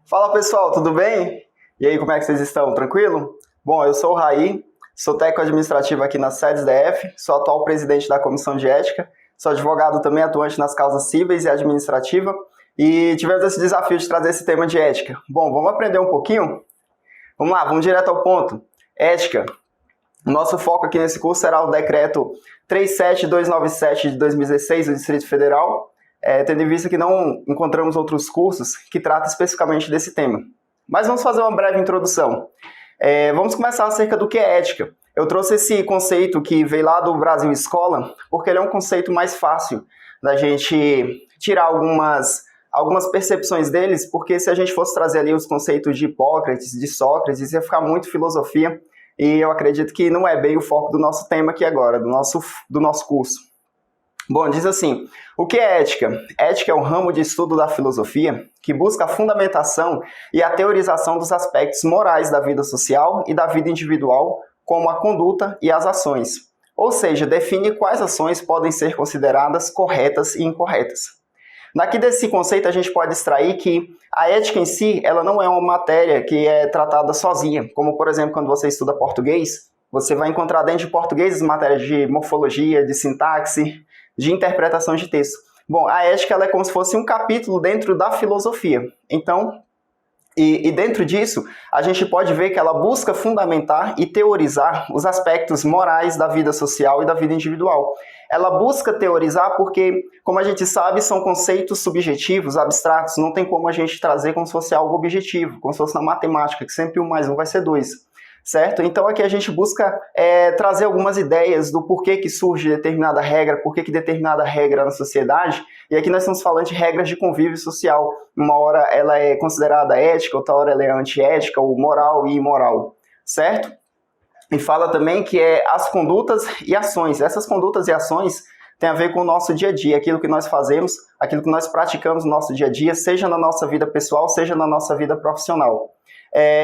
Fala pessoal, tudo bem? E aí, como é que vocês estão? Tranquilo? Bom, eu sou o Raí, sou técnico administrativo aqui na SEDES-DF, sou atual presidente da Comissão de Ética, sou advogado também atuante nas causas cíveis e administrativa e tivemos esse desafio de trazer esse tema de ética. Bom, vamos aprender um pouquinho? Vamos lá, vamos direto ao ponto. Ética. O nosso foco aqui nesse curso será o decreto 37297 de 2016 do Distrito Federal, tendo em vista que não encontramos outros cursos que tratam especificamente desse tema. Mas vamos fazer uma breve introdução. Vamos começar acerca do que é ética. Eu trouxe esse conceito que veio lá do Brasil Escola, porque ele é um conceito mais fácil da gente tirar algumas percepções deles, porque se a gente fosse trazer ali os conceitos de Hipócrates, de Sócrates, ia ficar muito filosofia, e eu acredito que não é bem o foco do nosso tema aqui agora, do nosso curso. Bom, diz assim, o que é ética? Ética é um ramo de estudo da filosofia que busca a fundamentação e a teorização dos aspectos morais da vida social e da vida individual, como a conduta e as ações. Ou seja, define quais ações podem ser consideradas corretas e incorretas. Daqui desse conceito a gente pode extrair que a ética em si, ela não é uma matéria que é tratada sozinha, como por exemplo quando você estuda português, você vai encontrar dentro de português matérias de morfologia, de sintaxe, de interpretação de texto. Bom, a ética ela é como se fosse um capítulo dentro da filosofia. Então, e dentro disso, a gente pode ver que ela busca fundamentar e teorizar os aspectos morais da vida social e da vida individual. Ela busca teorizar porque, como a gente sabe, são conceitos subjetivos, abstratos, não tem como a gente trazer como se fosse algo objetivo, como se fosse na matemática, que sempre 1 mais 1 vai ser 2. Certo? Então aqui a gente busca trazer algumas ideias do porquê que surge determinada regra, porquê que determinada regra na sociedade, e aqui nós estamos falando de regras de convívio social. Uma hora ela é considerada ética, outra hora ela é antiética, ou moral e imoral, certo? E fala também que as condutas e ações. Essas condutas e ações têm a ver com o nosso dia a dia, aquilo que nós fazemos, aquilo que nós praticamos no nosso dia a dia, seja na nossa vida pessoal, seja na nossa vida profissional.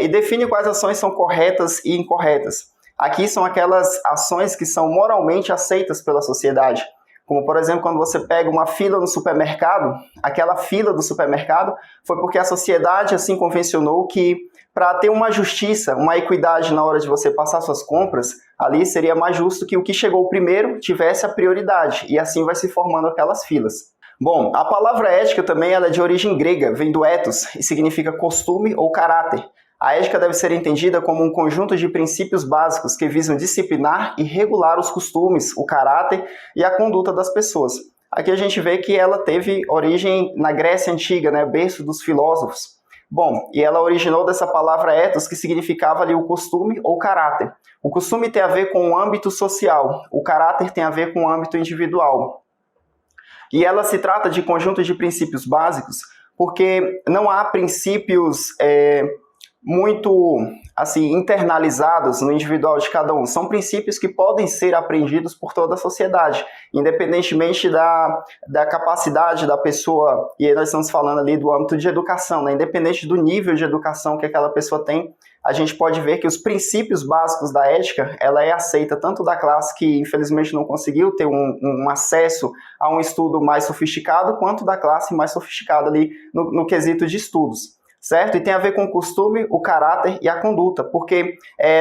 E define quais ações são corretas e incorretas. Aqui são aquelas ações que são moralmente aceitas pela sociedade. Como, por exemplo, quando você pega uma fila no supermercado, aquela fila do supermercado foi porque a sociedade assim convencionou que para ter uma justiça, uma equidade na hora de você passar suas compras, ali seria mais justo que o que chegou primeiro tivesse a prioridade, e assim vai se formando aquelas filas. Bom, a palavra ética também ela é de origem grega, vem do ethos e significa costume ou caráter. A ética deve ser entendida como um conjunto de princípios básicos que visam disciplinar e regular os costumes, o caráter e a conduta das pessoas. Aqui a gente vê que ela teve origem na Grécia Antiga, né, berço dos filósofos. Bom, e ela originou dessa palavra ethos, que significava ali o costume ou caráter. O costume tem a ver com o âmbito social, o caráter tem a ver com o âmbito individual. E ela se trata de conjunto de princípios básicos, porque não há princípios muito assim internalizados no individual de cada um. São princípios que podem ser aprendidos por toda a sociedade, independentemente da capacidade da pessoa, e aí nós estamos falando ali do âmbito de educação, né? Independente do nível de educação que aquela pessoa tem, a gente pode ver que os princípios básicos da ética, ela é aceita tanto da classe que infelizmente não conseguiu ter um acesso a um estudo mais sofisticado, quanto da classe mais sofisticada ali no quesito de estudos. Certo? E tem a ver com o costume, o caráter e a conduta, porque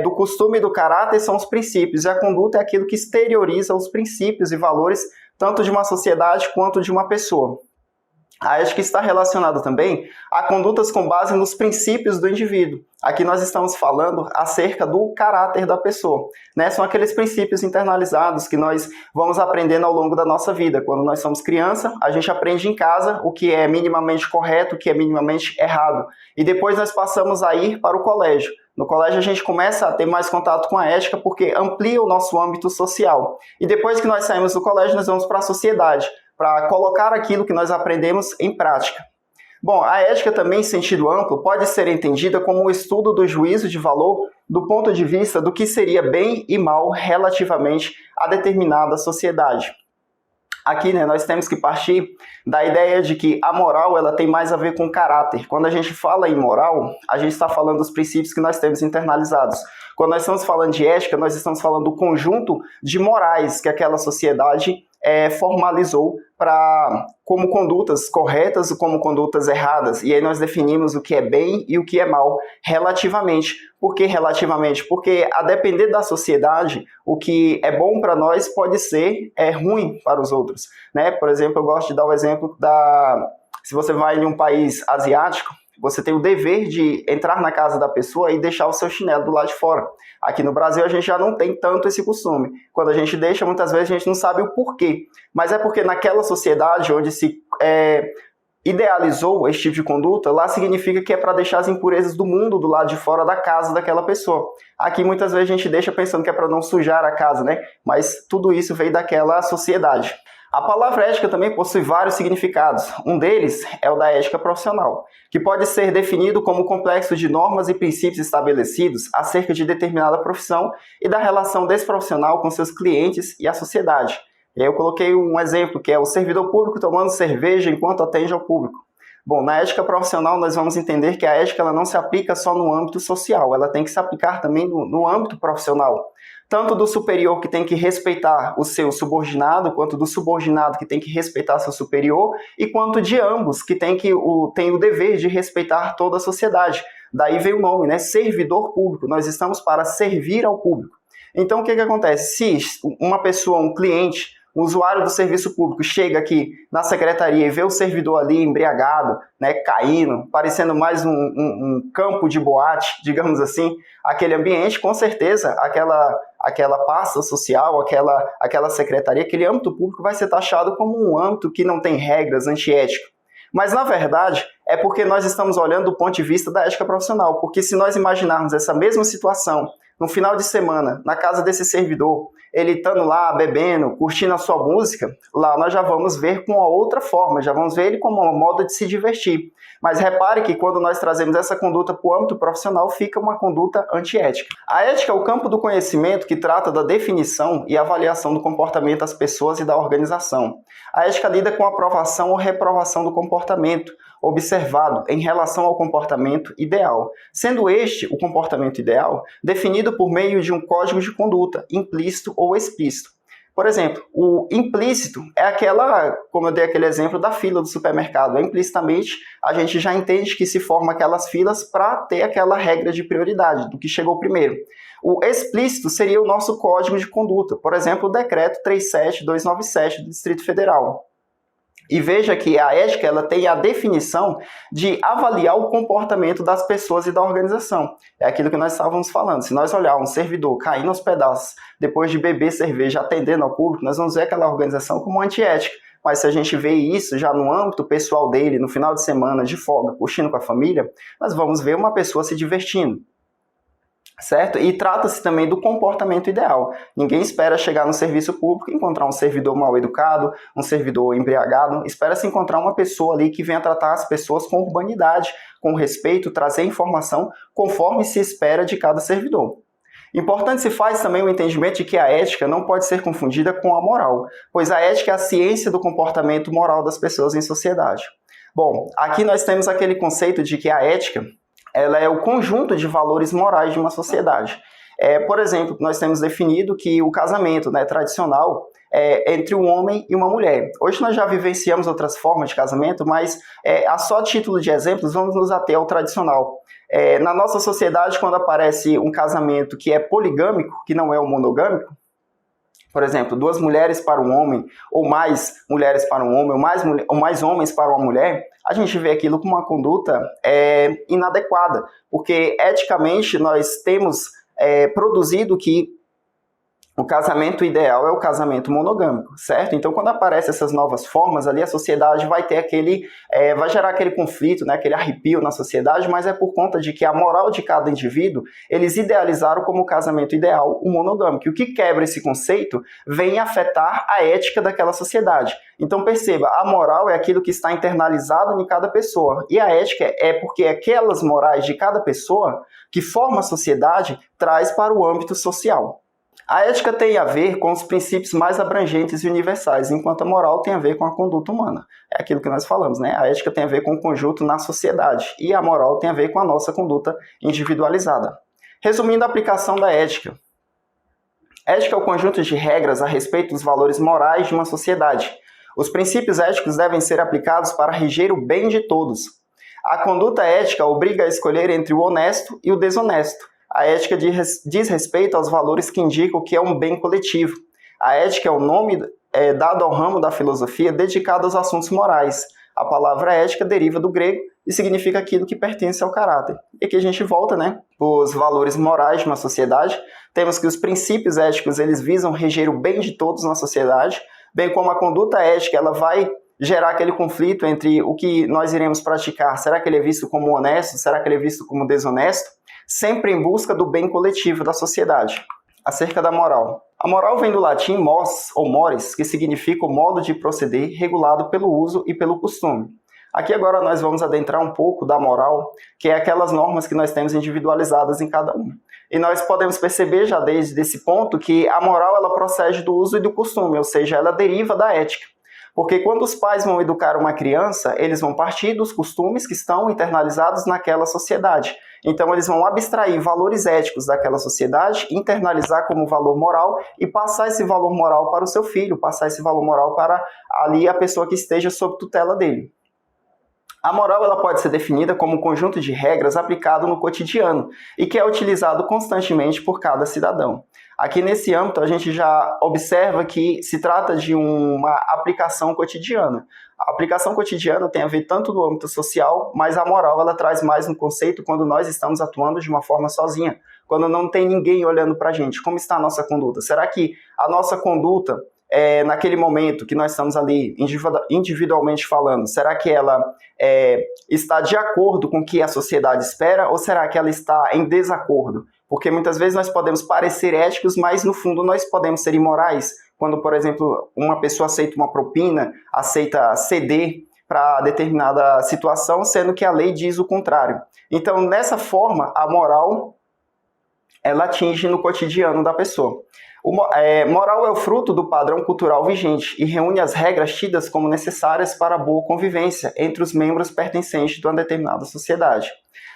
do costume e do caráter são os princípios, e a conduta é aquilo que exterioriza os princípios e valores tanto de uma sociedade quanto de uma pessoa. A ética está relacionada também a condutas com base nos princípios do indivíduo. Aqui nós estamos falando acerca do caráter da pessoa, né? São aqueles princípios internalizados que nós vamos aprendendo ao longo da nossa vida. Quando nós somos criança, a gente aprende em casa o que é minimamente correto, o que é minimamente errado. E depois nós passamos a ir para o colégio. No colégio a gente começa a ter mais contato com a ética porque amplia o nosso âmbito social. E depois que nós saímos do colégio, nós vamos para a sociedade, para colocar aquilo que nós aprendemos em prática. Bom, a ética também, em sentido amplo, pode ser entendida como o estudo do juízo de valor do ponto de vista do que seria bem e mal relativamente a determinada sociedade. Aqui, nós temos que partir da ideia de que a moral ela tem mais a ver com caráter. Quando a gente fala em moral, a gente está falando dos princípios que nós temos internalizados. Quando nós estamos falando de ética, nós estamos falando do conjunto de morais que aquela sociedade formalizou como condutas corretas ou como condutas erradas. E aí nós definimos o que é bem e o que é mal relativamente. Por que relativamente? Porque a depender da sociedade, o que é bom para nós pode ser ruim para os outros, né? Por exemplo, eu gosto de dar o exemplo se você vai em um país asiático, você tem o dever de entrar na casa da pessoa e deixar o seu chinelo do lado de fora. Aqui no Brasil a gente já não tem tanto esse costume. Quando a gente deixa, muitas vezes a gente não sabe o porquê. Mas é porque naquela sociedade onde se idealizou esse tipo de conduta, lá significa que é para deixar as impurezas do mundo do lado de fora da casa daquela pessoa. Aqui muitas vezes a gente deixa pensando que é para não sujar a casa, né? Mas tudo isso veio daquela sociedade. A palavra ética também possui vários significados. Um deles é o da ética profissional, que pode ser definido como um complexo de normas e princípios estabelecidos acerca de determinada profissão e da relação desse profissional com seus clientes e a sociedade. E aí eu coloquei um exemplo, que é o servidor público tomando cerveja enquanto atende ao público. Bom, na ética profissional nós vamos entender que a ética ela não se aplica só no âmbito social, ela tem que se aplicar também no âmbito profissional. Tanto do superior que tem que respeitar o seu subordinado, quanto do subordinado que tem que respeitar seu superior, e quanto de ambos que tem o dever de respeitar toda a sociedade. Daí vem o nome, né? Servidor público. Nós estamos para servir ao público. Então, o que acontece? Se uma pessoa, um cliente, um usuário do serviço público chega aqui na secretaria e vê o servidor ali embriagado, né, caindo, parecendo mais um campo de boate, digamos assim, aquele ambiente, com certeza, aquela pasta social, aquela secretaria, aquele âmbito público vai ser taxado como um âmbito que não tem regras, antiético. Mas, na verdade, é porque nós estamos olhando do ponto de vista da ética profissional, porque se nós imaginarmos essa mesma situação no final de semana, na casa desse servidor, ele estando lá bebendo, curtindo a sua música, lá nós já vamos ver com uma outra forma, já vamos ver ele como uma moda de se divertir. Mas repare que quando nós trazemos essa conduta para o âmbito profissional, fica uma conduta antiética. A ética é o campo do conhecimento que trata da definição e avaliação do comportamento das pessoas e da organização. A ética lida com a aprovação ou reprovação do comportamento observado em relação ao comportamento ideal, sendo este, o comportamento ideal, definido por meio de um código de conduta, implícito ou explícito. Por exemplo, o implícito é como eu dei aquele exemplo da fila do supermercado. Implicitamente, a gente já entende que se forma aquelas filas para ter aquela regra de prioridade, do que chegou primeiro. O explícito seria o nosso código de conduta, por exemplo, o decreto 37297 do Distrito Federal. E veja que a ética ela tem a definição de avaliar o comportamento das pessoas e da organização. É aquilo que nós estávamos falando. Se nós olharmos um servidor caindo aos pedaços depois de beber cerveja atendendo ao público, nós vamos ver aquela organização como antiética. Mas se a gente vê isso já no âmbito pessoal dele, no final de semana, de folga, curtindo com a família, nós vamos ver uma pessoa se divertindo. Certo? E trata-se também do comportamento ideal. Ninguém espera chegar no serviço público e encontrar um servidor mal educado, um servidor embriagado. Espera-se encontrar uma pessoa ali que venha tratar as pessoas com urbanidade, com respeito, trazer informação conforme se espera de cada servidor. Importante se faz também o entendimento de que a ética não pode ser confundida com a moral, pois a ética é a ciência do comportamento moral das pessoas em sociedade. Bom, aqui nós temos aquele conceito de que a ética ela é o conjunto de valores morais de uma sociedade. Por exemplo, nós temos definido que o casamento tradicional é entre um homem e uma mulher. Hoje nós já vivenciamos outras formas de casamento, mas a só título de exemplos, vamos nos ater ao tradicional. Na nossa sociedade, quando aparece um casamento que é poligâmico, que não é o monogâmico, por exemplo, 2 mulheres para um homem, ou mais mulheres para um homem, ou mais homens para uma mulher, a gente vê aquilo como uma conduta inadequada, porque eticamente nós temos produzido que o casamento ideal é o casamento monogâmico, certo? Então, quando aparecem essas novas formas, ali a sociedade vai ter vai gerar aquele conflito, aquele arrepio na sociedade, mas é por conta de que a moral de cada indivíduo, eles idealizaram como casamento ideal o monogâmico. E o que quebra esse conceito vem afetar a ética daquela sociedade. Então, perceba, a moral é aquilo que está internalizado em cada pessoa. E a ética é porque aquelas morais de cada pessoa que forma a sociedade traz para o âmbito social. A ética tem a ver com os princípios mais abrangentes e universais, enquanto a moral tem a ver com a conduta humana. É aquilo que nós falamos, né? A ética tem a ver com o conjunto na sociedade e a moral tem a ver com a nossa conduta individualizada. Resumindo a aplicação da ética, Ética é o conjunto de regras a respeito dos valores morais de uma sociedade. Os princípios éticos devem ser aplicados para reger o bem de todos. A conduta ética obriga a escolher entre o honesto e o desonesto. A ética diz respeito aos valores que indicam o que é um bem coletivo. A ética é o nome dado ao ramo da filosofia dedicado aos assuntos morais. A palavra ética deriva do grego e significa aquilo que pertence ao caráter. E aqui a gente volta, os valores morais de uma sociedade. Temos que os princípios éticos, eles visam reger o bem de todos na sociedade, bem como a conduta ética, ela vai gerar aquele conflito entre o que nós iremos praticar. Será que ele é visto como honesto? Será que ele é visto como desonesto? Sempre em busca do bem coletivo da sociedade. Acerca da moral. A moral vem do latim mos ou mores, que significa o modo de proceder regulado pelo uso e pelo costume. Aqui agora nós vamos adentrar um pouco da moral, que é aquelas normas que nós temos individualizadas em cada um. E nós podemos perceber já desde esse ponto que a moral ela procede do uso e do costume, ou seja, ela deriva da ética. Porque quando os pais vão educar uma criança, eles vão partir dos costumes que estão internalizados naquela sociedade. Então eles vão abstrair valores éticos daquela sociedade, internalizar como valor moral e passar esse valor moral para o seu filho, passar esse valor moral para ali a pessoa que esteja sob tutela dele. A moral ela pode ser definida como um conjunto de regras aplicado no cotidiano e que é utilizado constantemente por cada cidadão. Aqui nesse âmbito a gente já observa que se trata de uma aplicação cotidiana. A aplicação cotidiana tem a ver tanto no âmbito social, mas a moral ela traz mais um conceito quando nós estamos atuando de uma forma sozinha, quando não tem ninguém olhando para a gente. Como está a nossa conduta? Será que a nossa conduta, naquele momento que nós estamos ali individualmente falando, será que ela está de acordo com o que a sociedade espera ou será que ela está em desacordo? Porque muitas vezes nós podemos parecer éticos, mas no fundo nós podemos ser imorais. Quando, por exemplo, uma pessoa aceita uma propina, aceita ceder para determinada situação, sendo que a lei diz o contrário. Então, nessa forma, a moral ela atinge no cotidiano da pessoa. Moral é o fruto do padrão cultural vigente e reúne as regras tidas como necessárias para a boa convivência entre os membros pertencentes de uma determinada sociedade.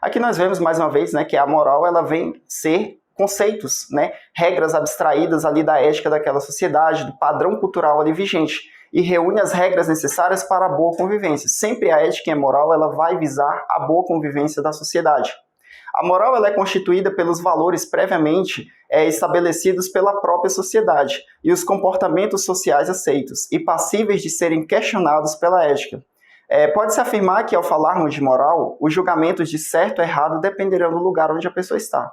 Aqui nós vemos mais uma vez que a moral ela vem ser conceitos, regras abstraídas ali da ética daquela sociedade, do padrão cultural ali vigente, e reúne as regras necessárias para a boa convivência. Sempre a ética e a moral ela vai visar a boa convivência da sociedade. A moral ela é constituída pelos valores previamente estabelecidos pela própria sociedade e os comportamentos sociais aceitos e passíveis de serem questionados pela ética. Pode-se afirmar que, ao falarmos de moral, os julgamentos de certo e errado dependerão do lugar onde a pessoa está.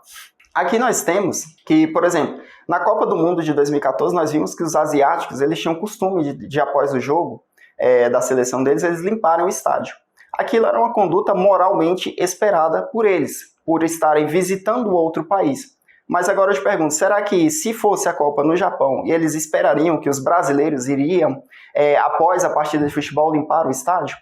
Aqui nós temos que, por exemplo, na Copa do Mundo de 2014, nós vimos que os asiáticos eles tinham costume de após o jogo da seleção deles, eles limparem o estádio. Aquilo era uma conduta moralmente esperada por eles, por estarem visitando outro país. Mas agora eu te pergunto, será que se fosse a Copa no Japão e eles esperariam que os brasileiros iriam, após a partida de futebol, limpar o estádio?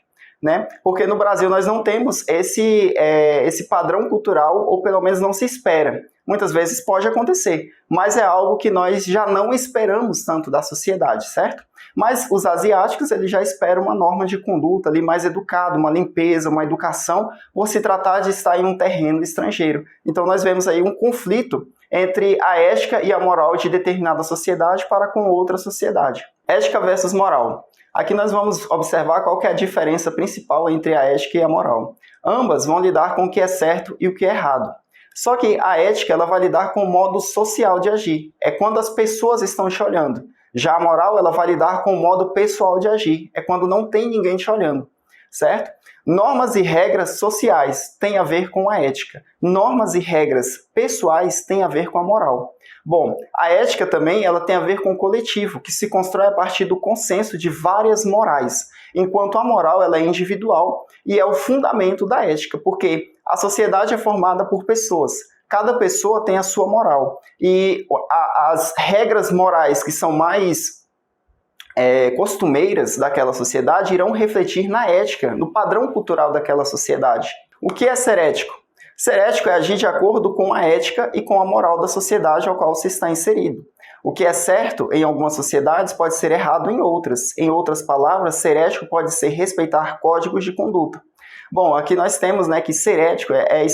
Porque no Brasil nós não temos esse padrão cultural, ou pelo menos não se espera. Muitas vezes pode acontecer, mas é algo que nós já não esperamos tanto da sociedade, certo? Mas os asiáticos eles já esperam uma norma de conduta ali mais educada, uma limpeza, uma educação, por se tratar de estar em um terreno estrangeiro. Então nós vemos aí um conflito entre a ética e a moral de determinada sociedade para com outra sociedade. Ética versus moral. Aqui nós vamos observar qual que é a diferença principal entre a ética e a moral. Ambas vão lidar com o que é certo e o que é errado. Só que a ética ela vai lidar com o modo social de agir. É quando as pessoas estão te olhando. Já a moral ela vai lidar com o modo pessoal de agir. É quando não tem ninguém te olhando, certo? Normas e regras sociais têm a ver com a ética. Normas e regras pessoais têm a ver com a moral. Bom, a ética também ela tem a ver com o coletivo, que se constrói a partir do consenso de várias morais, enquanto a moral ela é individual e é o fundamento da ética, porque a sociedade é formada por pessoas. Cada pessoa tem a sua moral. E as regras morais que são mais costumeiras daquela sociedade irão refletir na ética, no padrão cultural daquela sociedade. O que é ser ético? Ser ético é agir de acordo com a ética e com a moral da sociedade ao qual você está inserido. O que é certo em algumas sociedades pode ser errado em outras. Em outras palavras, ser ético pode ser respeitar códigos de conduta. Bom, aqui nós temos que ser ético é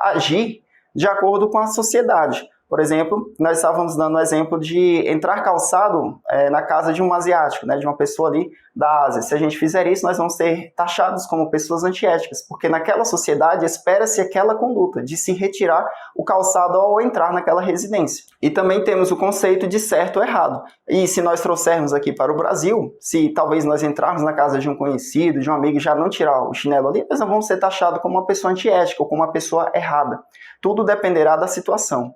agir de acordo com a sociedade. Por exemplo, nós estávamos dando o exemplo de entrar calçado na casa de um asiático, né, de uma pessoa ali da Ásia. Se a gente fizer isso, nós vamos ser taxados como pessoas antiéticas, porque naquela sociedade espera-se aquela conduta de se retirar o calçado ao entrar naquela residência. E também temos o conceito de certo ou errado. E se nós trouxermos aqui para o Brasil, se talvez nós entrarmos na casa de um conhecido, de um amigo, e já não tirar o chinelo ali, nós não vamos ser taxados como uma pessoa antiética ou como uma pessoa errada. Tudo dependerá da situação.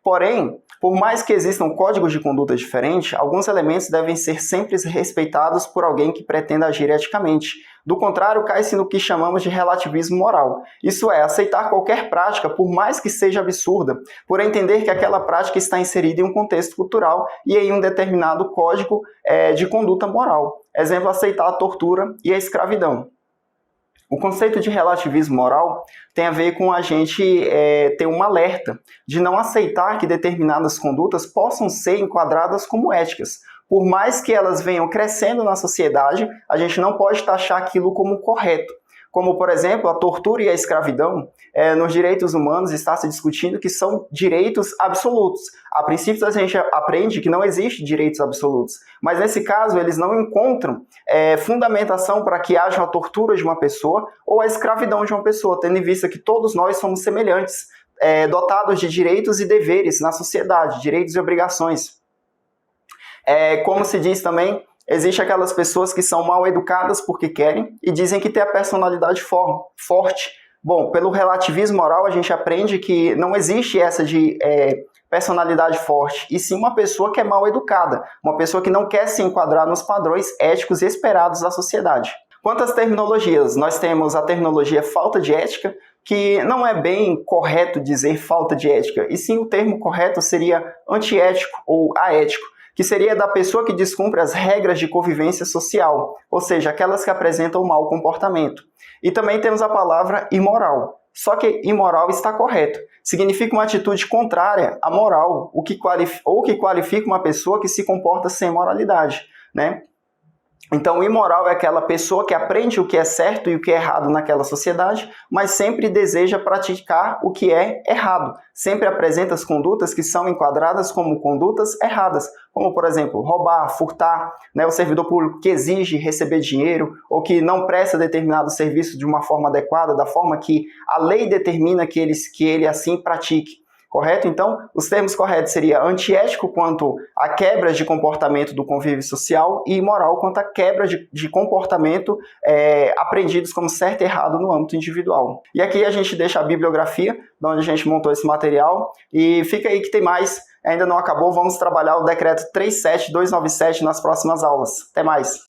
Porém, por mais que existam códigos de conduta diferentes, alguns elementos devem ser sempre respeitados por alguém que pretenda agir eticamente. Do contrário, cai-se no que chamamos de relativismo moral. Isso é, aceitar qualquer prática, por mais que seja absurda, por entender que aquela prática está inserida em um contexto cultural e em um determinado código de conduta moral. Exemplo, aceitar a tortura e a escravidão. O conceito de relativismo moral tem a ver com a gente ter um alerta de não aceitar que determinadas condutas possam ser enquadradas como éticas. Por mais que elas venham crescendo na sociedade, a gente não pode taxar aquilo como correto. Como, por exemplo, a tortura e a escravidão, nos direitos humanos está se discutindo que são direitos absolutos. A princípio, a gente aprende que não existe direitos absolutos, mas nesse caso eles não encontram fundamentação para que haja a tortura de uma pessoa ou a escravidão de uma pessoa, tendo em vista que todos nós somos semelhantes, dotados de direitos e deveres na sociedade, direitos e obrigações. Como se diz também, existem aquelas pessoas que são mal educadas porque querem e dizem que têm a personalidade forte. Bom, pelo relativismo moral a gente aprende que não existe essa de personalidade forte, e sim uma pessoa que é mal educada, uma pessoa que não quer se enquadrar nos padrões éticos esperados da sociedade. Quanto às terminologias, nós temos a terminologia falta de ética, que não é bem correto dizer falta de ética, e sim o termo correto seria antiético ou aético, que seria da pessoa que descumpre as regras de convivência social, ou seja, aquelas que apresentam mau comportamento. E também temos a palavra imoral. Só que imoral está correto. Significa uma atitude contrária à moral, o que qualifica uma pessoa que se comporta sem moralidade, né? Então, imoral é aquela pessoa que aprende o que é certo e o que é errado naquela sociedade, mas sempre deseja praticar o que é errado. Sempre apresenta as condutas que são enquadradas como condutas erradas, como, por exemplo, roubar, furtar, né, o servidor público que exige receber dinheiro ou que não presta determinado serviço de uma forma adequada, da forma que a lei determina que ele assim pratique. Correto? Então, os termos corretos seriam antiético quanto à quebra de comportamento do convívio social e imoral quanto à quebra de comportamento aprendidos como certo e errado no âmbito individual. E aqui a gente deixa a bibliografia, de onde a gente montou esse material, e fica aí que tem mais, ainda não acabou, vamos trabalhar o decreto 37297 nas próximas aulas. Até mais!